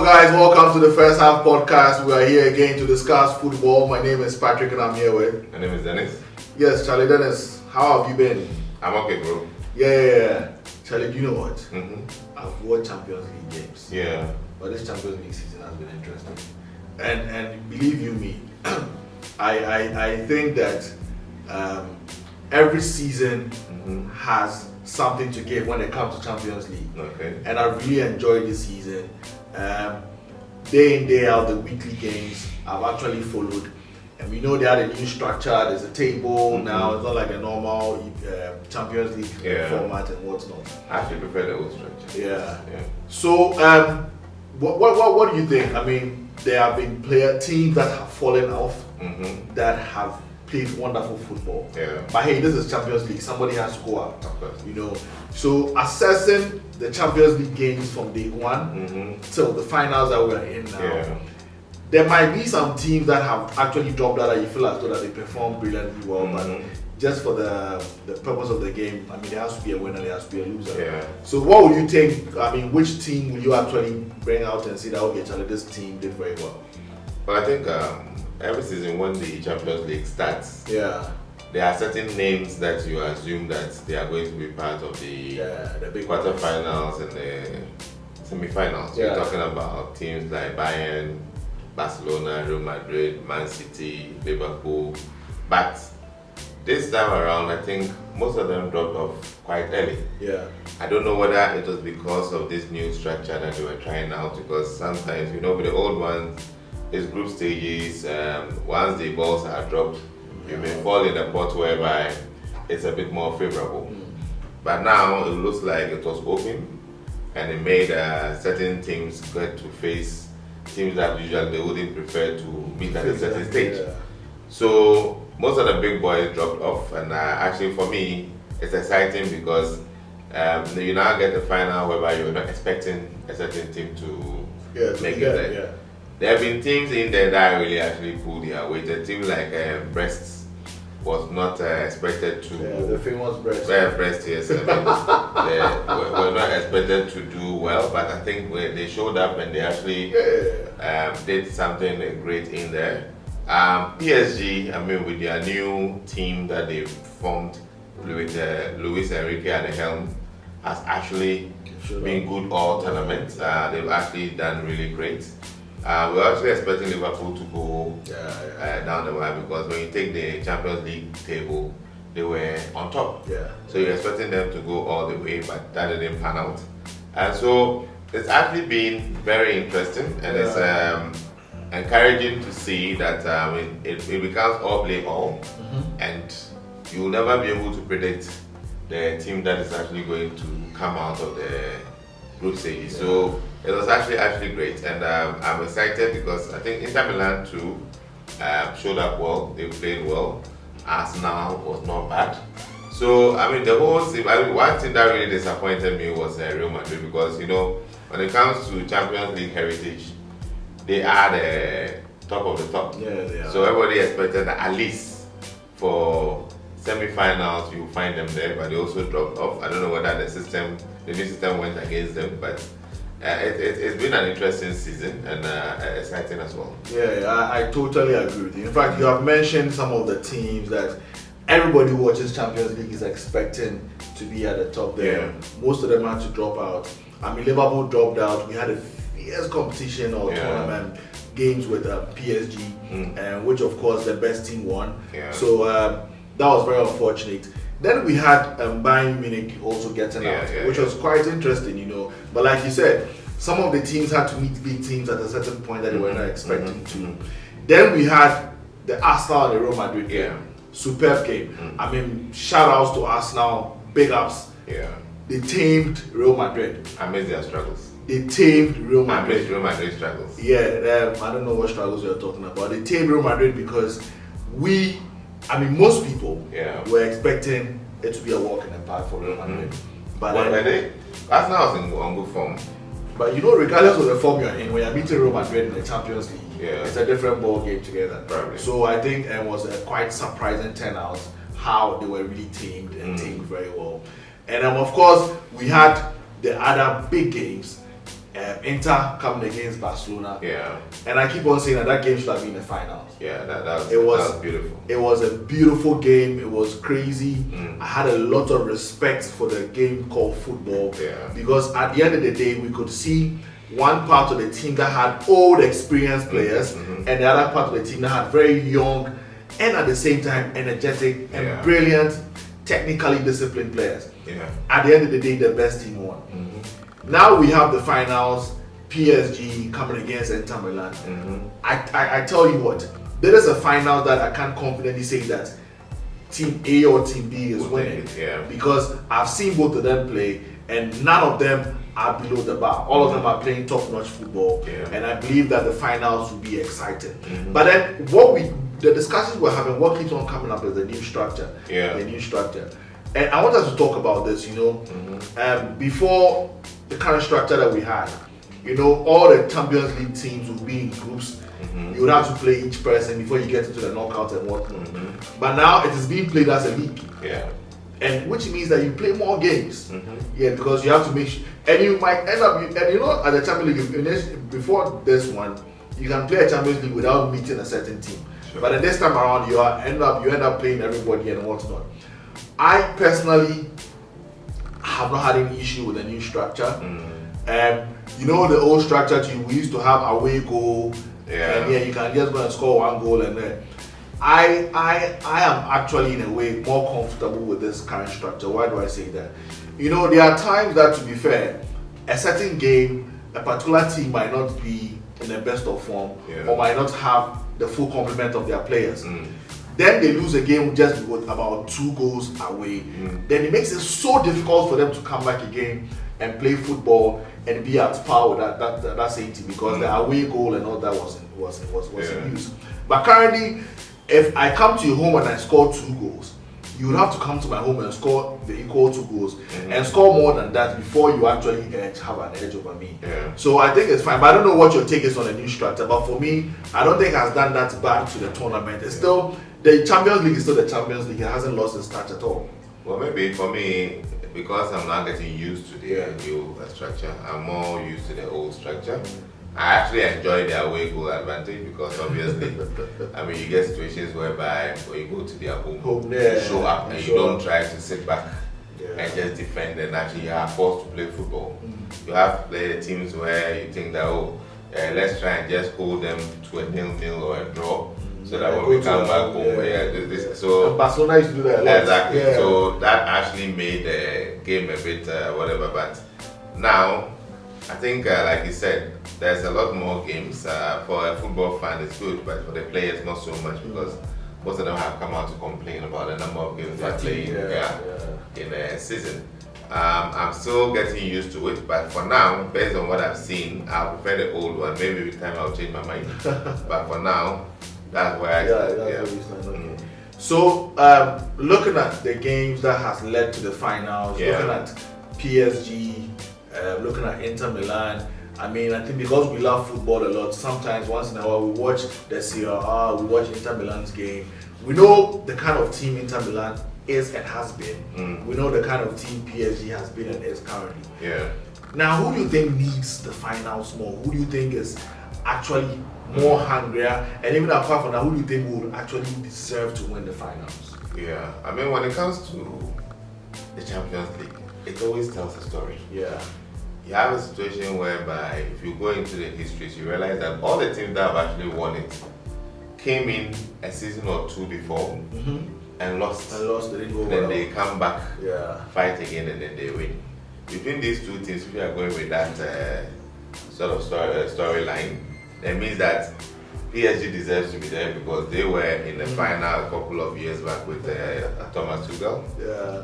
guys, welcome to the first half podcast. We are here again to discuss football. My name is Patrick and I'm here with... My name is Dennis. Yes, Charlie Dennis, how have you been? I'm okay, bro. Yeah. Charlie, do you know what? Mm-hmm. I've watched Champions League games. Yeah. But this Champions League season has been interesting. And believe you me, I think that every season has something to give when it comes to Champions League. Okay. And I really enjoyed this season. Day in, day out, the weekly games I've actually followed. And we know they had a new structure, there's a table now, it's not like a normal Champions League format and whatnot. I actually prefer the old structure. Yeah. So, what do you think? I mean, there have been teams that have fallen off that have played wonderful football. Yeah. But hey, this is Champions League. Somebody has to go out. Of course. You know. So assessing the Champions League games from day one till the finals that we are in now. There might be some teams that have actually dropped out that you feel as though that they perform brilliantly well, but just for the purpose of the game, I mean, there has to be a winner, there has to be a loser. Yeah. So what would you think? I mean, which team will you actually bring out and say that, okay, Charlie, this team did very well? Well, I think every season when the Champions League starts, there are certain names that you assume that they are going to be part of the big quarterfinals and the semi-finals. Yeah. We're talking about teams like Bayern, Barcelona, Real Madrid, Man City, Liverpool. But this time around, I think most of them dropped off quite early. Yeah. I don't know whether it was because of this new structure that they were trying out, because sometimes, with the old ones, it's group stages. Once the balls are dropped, you may fall in a pot whereby it's a bit more favorable. But now it looks like it was open and it made certain teams get to face teams that usually they wouldn't prefer to meet at a certain stage. So most of the big boys dropped off, and actually for me it's exciting because you now get the final whereby you're not expecting a certain team to make it there. There have been teams in there that really actually pulled their weight. A team like Brest was not expected to. The famous Brest. Brest, yes. I mean, they were not expected to do well, but I think when they showed up and they actually did something great in there. PSG, I mean, with their new team that they've formed with Luis Enrique at the helm, has actually been good all tournaments. They've actually done really great. We're actually expecting Liverpool to go down the line, because when you take the Champions League table, they were on top. So you're expecting them to go all the way, but that didn't pan out. And so it's actually been very interesting, and it's encouraging to see that it becomes all play all, and you'll never be able to predict the team that is actually going to come out of the group stage. So it was actually great, and I'm excited because I think Inter Milan too showed up well. They played well. Arsenal was not bad. So I mean, the whole team. One thing that really disappointed me was Real Madrid, because when it comes to Champions League heritage, they are the top of the top. Yeah, they are. So everybody expected that at least for semi-finals you find them there, but they also dropped off. I don't know whether the new system went against them, but it's been an interesting season and exciting as well. Yeah, I totally agree with you. In fact, you have mentioned some of the teams that everybody who watches Champions League is expecting to be at the top there. Most of them had to drop out. I mean, Liverpool dropped out. We had a fierce competition or tournament games with PSG, which of course the best team won. So that was very unfortunate. Then we had Bayern Munich also getting out, which was quite interesting, But like you said, some of the teams had to meet big teams at a certain point that they were not expecting to. Then we had the Arsenal and the Real Madrid game. Superb game. I mean, shout outs to Arsenal, big ups. They tamed Real Madrid. I miss their struggles. They tamed Real Madrid. I miss Real Madrid struggles. I don't know what struggles you're talking about. They tamed Real Madrid because most people were expecting it to be a walk in the park for Real Madrid. But Arsenal was on good form. But regardless of the form you're in, when you're meeting Real Madrid in the Champions League, it's a different ball game together. Probably. So I think it was a quite surprising turnout how they were really tamed and tamed very well. And of course, we had the other big games. Inter coming against Barcelona. Yeah. And I keep on saying that game should have been the finals. Yeah, that was beautiful. It was a beautiful game. It was crazy. I had a lot of respect for the game called football. Yeah. Because at the end of the day, we could see one part of the team that had old experienced players and the other part of the team that had very young and at the same time energetic and brilliant, technically disciplined players. Yeah. At the end of the day, the best team won. Now we have the finals, PSG coming against Inter Milan. I tell you what, there is a final that I can't confidently say that Team A or Team B is winning. Because I've seen both of them play and none of them are below the bar. All of them are playing top-notch football, and I believe that the finals will be exciting. But then the discussions we're having, what keeps on coming up is the new structure. The new structure. And I want us to talk about this, before the current structure that we had, all the Champions League teams would be in groups. You would have to play each person before you get into the knockout and whatnot. But now it is being played as a league. And which means that you play more games. Because you have to make sure, and you might end up, at the Champions League, before this one, you can play a Champions League without meeting a certain team. But then this time around, you end up playing everybody and whatnot. I personally have not had any issue with the new structure. The old structure we used to have away goal, and you can just go and score one goal and then. I am actually in a way more comfortable with this current structure. Why do I say that? There are times that, to be fair, a certain game, a particular team might not be in the best of form or might not have the full complement of their players. Then they lose a game just with about 2 goals away. Then it makes it so difficult for them to come back again and play football and be at par with that same team because the away goal and all that was in use. But currently, if I come to your home and I score 2 goals, you would have to come to my home and score the equal 2 goals and score more than that before you actually have an edge over me. So I think it's fine. But I don't know what your take is on the new structure. But for me, I don't think it has done that bad to the tournament. It's still, the Champions League is still the Champions League. It hasn't lost its touch at all. Well, maybe for me, because I'm now getting used to the new structure, I'm more used to the old structure. I actually enjoy the away goal advantage because obviously, you get situations whereby when you go to their home, you show up and you don't try to sit back and just defend, and actually you are forced to play football. You have played teams where you think that, let's try and just hold them to a 0-0 or a draw. So that when we come back home, so Barcelona used to do that a lot. Exactly. So that actually made the game a bit whatever. But now, I think, like you said, there's a lot more games. For a football fan, it's good, but for the players, not so much because most of them have come out to complain about the number of games they're playing in a season. I'm still getting used to it, but for now, based on what I've seen, I prefer the old one. Maybe with time I'll change my mind. But for now, that's where I stand. Okay. So, looking at the games that has led to the finals, looking at PSG, looking at Inter Milan, I think because we love football a lot, sometimes once in a while we watch the Serie A, we watch Inter Milan's game. We know the kind of team Inter Milan is and has been. We know the kind of team PSG has been and is currently. Now, who do you think needs the finals more? Who do you think is actually more hungrier? And even apart from that, who do you think would actually deserve to win the finals? When it comes to the Champions League, it always tells a story. You have a situation whereby if you go into the histories, you realize that all the teams that have actually won it came in a season or 2 before and lost. They didn't go then they come back, fight again, and then they win. Between these 2 teams, if you are going with that sort of storyline, that means that PSG deserves to be there because they were in the final a couple of years back with Thomas Tuchel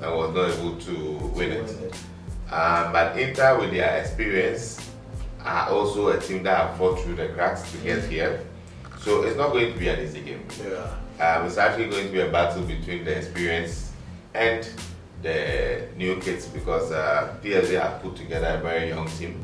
and was not able to win it. But Inter, with their experience, are also a team that have fought through the cracks to get here. So it's not going to be an easy game. It's actually going to be a battle between the experience and the new kids because PSG have put together a very young team.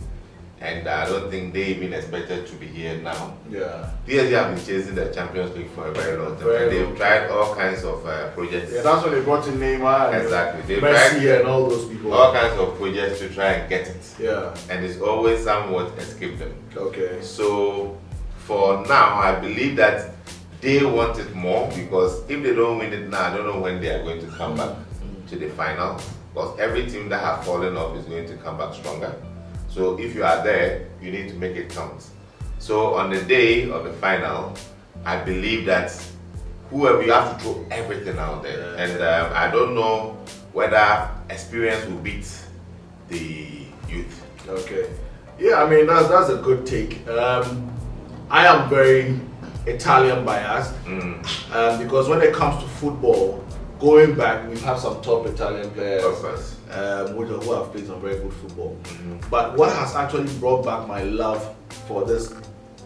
and I don't think they even expected to be here now. Yeah. PSG have been chasing the Champions League for a very long time. And they've tried all kinds of projects. Yeah, that's when they brought in Neymar and exactly. They've Messi tried and all those people. all kinds of projects to try and get it. Yeah. And it's always somewhat escaped them. Okay. So for now, I believe that they want it more, because if they don't win it now, I don't know when they are going to come back to the final. Because every team that have fallen off is going to come back stronger. So if you are there, you need to make it count. So on the day of the final, I believe that whoever, you have to throw everything out there. And I don't know whether experience will beat the youth. Okay. Yeah, I mean that's a good take. I am very Italian biased because when it comes to football, going back, we've had some top Italian players who have played some very good football. But what has actually brought back my love for this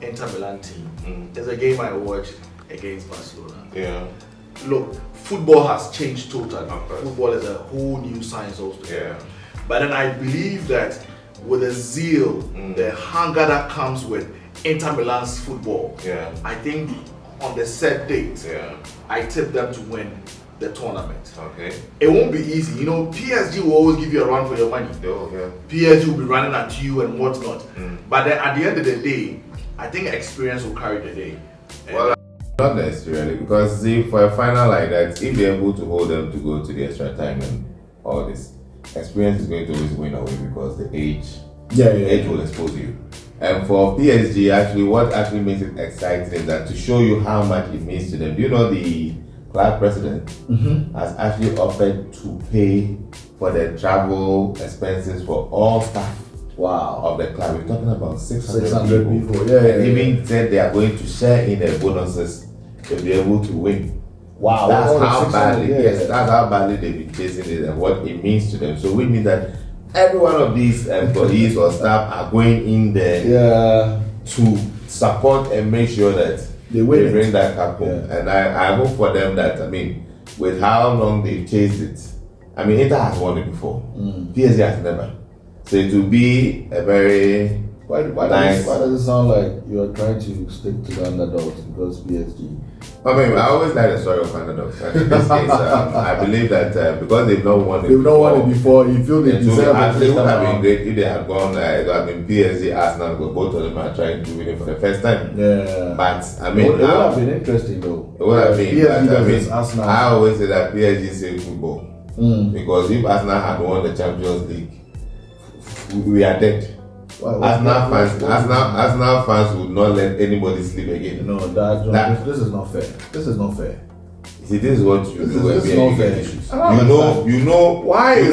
Inter Milan team is a game I watched against Barcelona. Yeah. Look, football has changed totally. Football is a whole new science altogether. Yeah. But then I believe that with the zeal, the hunger that comes with Inter Milan's football, I think on the set date, I tip them to win the tournament. Okay. It won't be easy. You know, PSG will always give you a run for your money. PSG will be running at you and whatnot. But then at the end of the day, I think experience will carry the day. Well, not necessarily, because see, for a final like that, if they're able to hold them to go to the extra time and all this, experience is going to always win away, because the age will expose you. And for PSG, actually, what actually makes it exciting is that to show you how much it means to them. Do you know the club president has actually offered to pay for the travel expenses for all staff of the club? We're talking about 600 people. And even said they are going to share in the bonuses to be able to win. Wow, that's how badly. Yes, that's how badly they've been chasing it and what it means to them. So which means that every one of these employees or staff are going in there to support and make sure that they bring that cup home. And I hope for them that, I mean, with how long they've chased it, I mean, Inter has won it before. PSG has never. So it will be a very nice. Why does it sound like you are trying to stick to the underdogs because PSG? I mean, I always like the story of underdogs. And in this case, I believe that because they've not won it before, you feel they deserve it. It would have been great if they had gone. It would have been PSG, Arsenal, but both of them are trying to win it for the first time. Yeah. But I mean, it would have been interesting though. It would have been. PSG But, versus Arsenal. I always say that PSG saves football because if Arsenal had won the Champions League, we are dead. Arsenal fans would not let anybody sleep again. No, this is not fair. This is not fair. See, this is what you do when you get issues. You know why is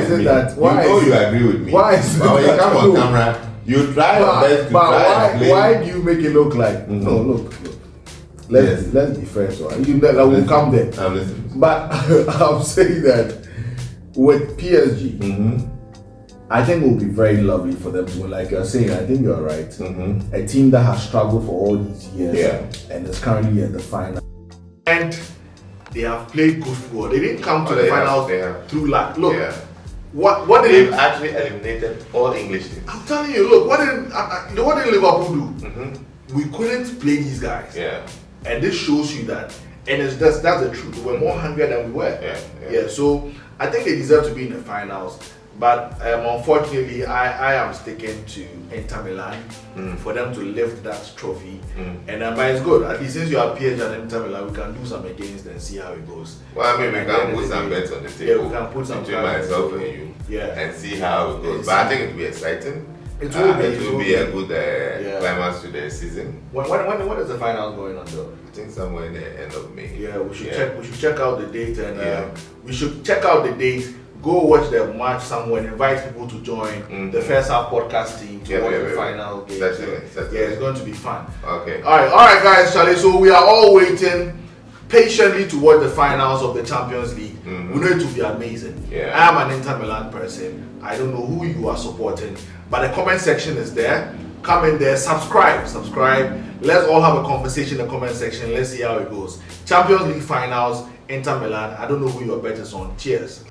you agree with me. Why is it when you come on camera, you try your best to try and why do you make it look like no look. Let's be fair, so we'll come there. I'm listening. But I'm saying that with PSG, I think it will be very lovely for them to win. Like you're saying, I think you're right. A team that has struggled for all these years and is currently at the final. And they have played good football. They didn't come to the finals through luck. Look, what they've actually eliminated all English teams. I'm telling you, look, what did Liverpool do? We couldn't play these guys. And this shows you that. And that's the truth. We were more hungry than we were. So I think they deserve to be in the finals. But unfortunately, I am sticking to Inter Milan for them to lift that trophy. And but it's good. At least since you are PSG and Inter Milan, we can do some against and see how it goes. Well, I mean, we can put some bets on the table. Yeah, we can put some between myself and you. And see how it goes. But I think it will be exciting. It will be a good climax to the season. When is the finals going on though? I think somewhere in the end of May. Yeah, we should check. We should check out the date and we should check out the date. Go watch the match somewhere and invite people to join the First Half podcast team to watch the final game. Certainly. It's going to be fun. Okay. All right, guys, Charlie. So we are all waiting patiently to watch the finals of the Champions League. We know it will be amazing. I am an Inter Milan person. I don't know who you are supporting, but the comment section is there. Come in there, subscribe. Let's all have a conversation in the comment section. Let's see how it goes. Champions League finals, Inter Milan. I don't know who your bet is on. Cheers.